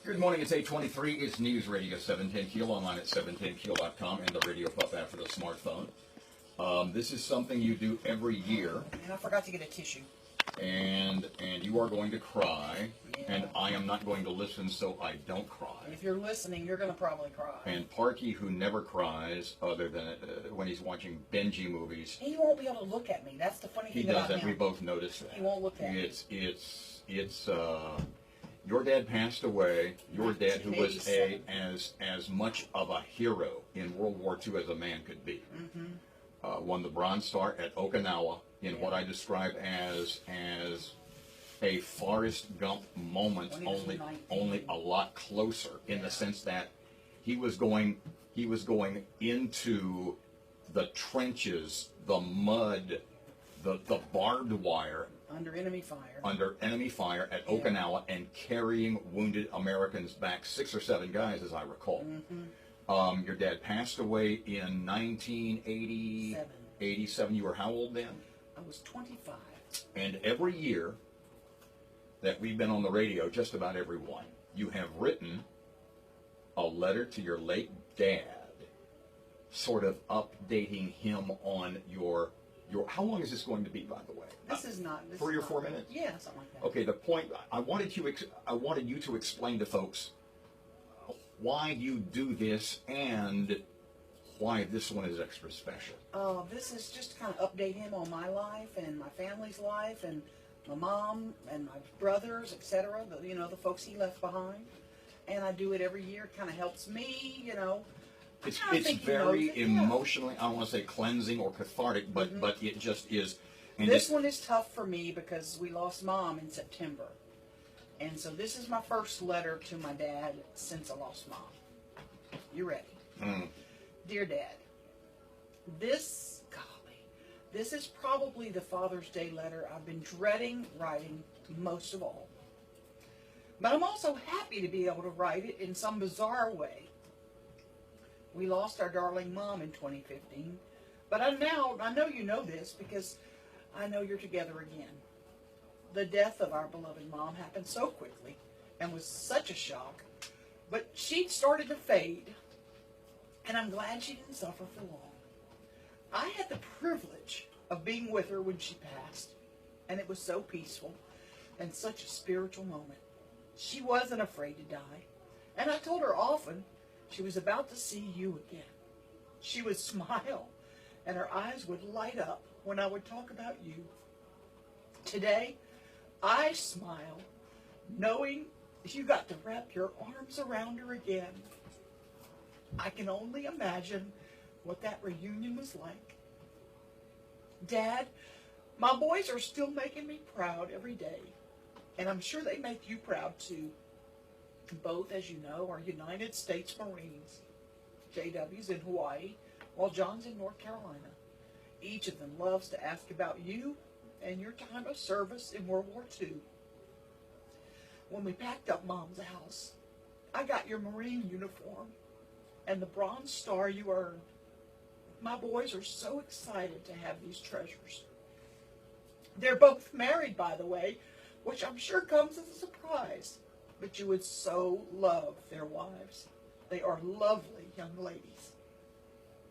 Good morning, it's 8:23. It's News Radio 710 Keel, online at 710keel.com, and the Radio Pup app for the smartphone. This is something you do every year. And I forgot to get a tissue. And you are going to cry, Yeah. and I am not going to listen so I don't cry. If you're listening, you're going to probably cry. And Parky, who never cries other than when he's watching Benji movies. He won't be able to look at me. That's the funny thing about him. He doesn't. We both noticed that. He won't look at me. It's your dad passed away. Your dad, who was as much of a hero in World War II as a man could be, won the Bronze Star at Okinawa in what I describe as a Forrest Gump moment, only a lot closer in the sense that he was going into the trenches, the mud, the barbed wire. Under enemy fire at Okinawa, and carrying wounded Americans back, 6 or 7 guys, as I recall. Your dad passed away in 1987. You were how old then? I was 25. And every year that we've been on the radio, just about every one, you have written a letter to your late dad, sort of updating him on your. How long is this going to be, by the way? This is not 3 or 4 minutes. Yeah, something like that. Okay. The point I wanted you to explain to folks why you do this and why this one is extra special. This is just to kind of update him on my life and my family's life and my mom and my brothers, etc. The folks he left behind. And I do it every year. It kind of helps me, It's very emotionally, I don't want to say cleansing or cathartic, but it just is. And this one is tough for me because we lost Mom in September. And so this is my first letter to my dad since I lost Mom. You ready? Dear Dad, this is probably the Father's Day letter I've been dreading writing most of all. But I'm also happy to be able to write it in some bizarre way. We lost our darling Mom in 2015, but I know you know this because I know you're together again. The death of our beloved Mom happened so quickly and was such a shock, but she'd started to fade, and I'm glad she didn't suffer for long. I had the privilege of being with her when she passed, and it was so peaceful and such a spiritual moment. She wasn't afraid to die, and I told her often she was about to see you again. She would smile, and her eyes would light up when I would talk about you. Today, I smile, knowing you got to wrap your arms around her again. I can only imagine what that reunion was like. Dad, my boys are still making me proud every day, and I'm sure they make you proud too. Both, as you know, are United States Marines. JW's in Hawaii, while John's in North Carolina. Each of them loves to ask about you and your time of service in World War II. When we packed up Mom's house, I got your Marine uniform and the Bronze Star you earned. My boys are so excited to have these treasures. They're both married, by the way, which I'm sure comes as a surprise. But you would so love their wives. They are lovely young ladies.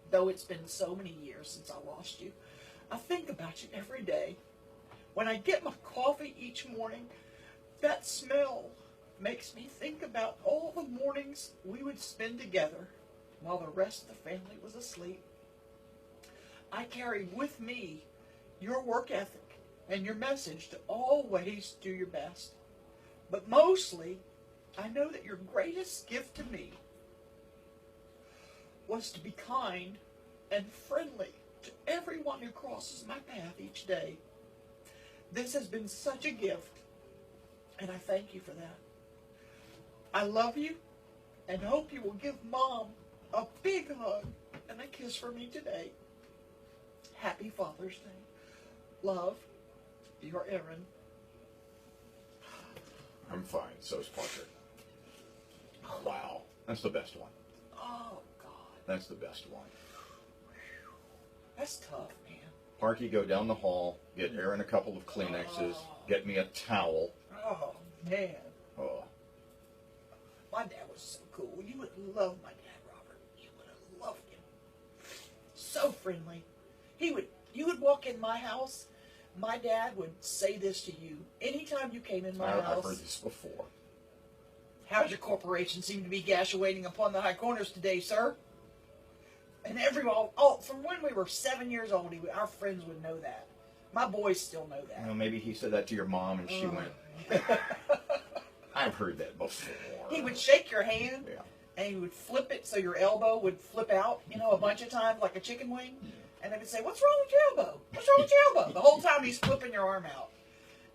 Though it's been so many years since I lost you, I think about you every day. When I get my coffee each morning, that smell makes me think about all the mornings we would spend together while the rest of the family was asleep. I carry with me your work ethic and your message to always do your best. But mostly, I know that your greatest gift to me was to be kind and friendly to everyone who crosses my path each day. This has been such a gift, and I thank you for that. I love you, and hope you will give Mom a big hug and a kiss for me today. Happy Father's Day. Love, your Erin. I'm fine. So's Parker. Wow. That's the best one. Oh, God. That's the best one. That's tough, man. Parky, go down the hall, get Erin a couple of Kleenexes, get me a towel. Oh, man. Oh. so cool. You would love my dad, Robert. You would have loved him. So friendly. You would walk in my house. My dad would say this to you anytime you came in my house. I've heard this before. How's your corporation seem to be gashuating upon the high corners today, sir? And everyone, from when we were 7 years old, our friends would know that. My boys still know that. Well, maybe he said that to your mom and she went, I've heard that before. He would shake your hand, Yeah. and he would flip it so your elbow would flip out, a bunch of times like a chicken wing. And they would say, what's wrong with your elbow? What's wrong with your elbow? The whole time he's flipping your arm out.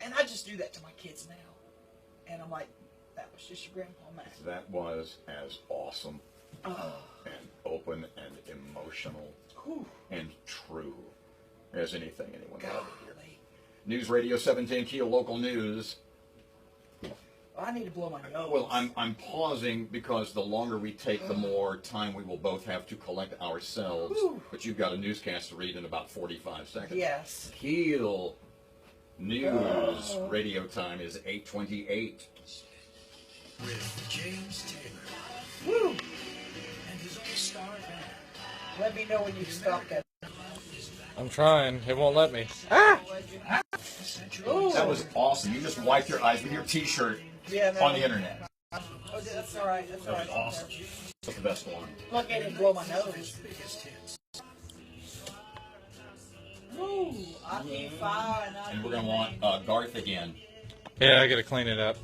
And I just do that to my kids now. And I'm like, that was just your Grandpa Mac. That was as awesome and open and emotional and true as anything anyone will ever hear. News Radio 710 Keel Local News. I need to blow my nose. Well, I'm pausing because the longer we take, the more time we will both have to collect ourselves. But you've got a newscast to read in about 45 seconds. Yes. Keel News radio time is 8:28. With James Taylor. Woo! And his all-star band. Let me know when you stop that. I'm trying. It won't let me. Ooh. That was awesome. You just wiped your eyes with your T-shirt on the internet. Oh, that's all right. That's That all was right. awesome. That's the best one. Look at it blow my nose. Ooh, I can't find. And we're going to want Garth again. Yeah, I gotta clean it up.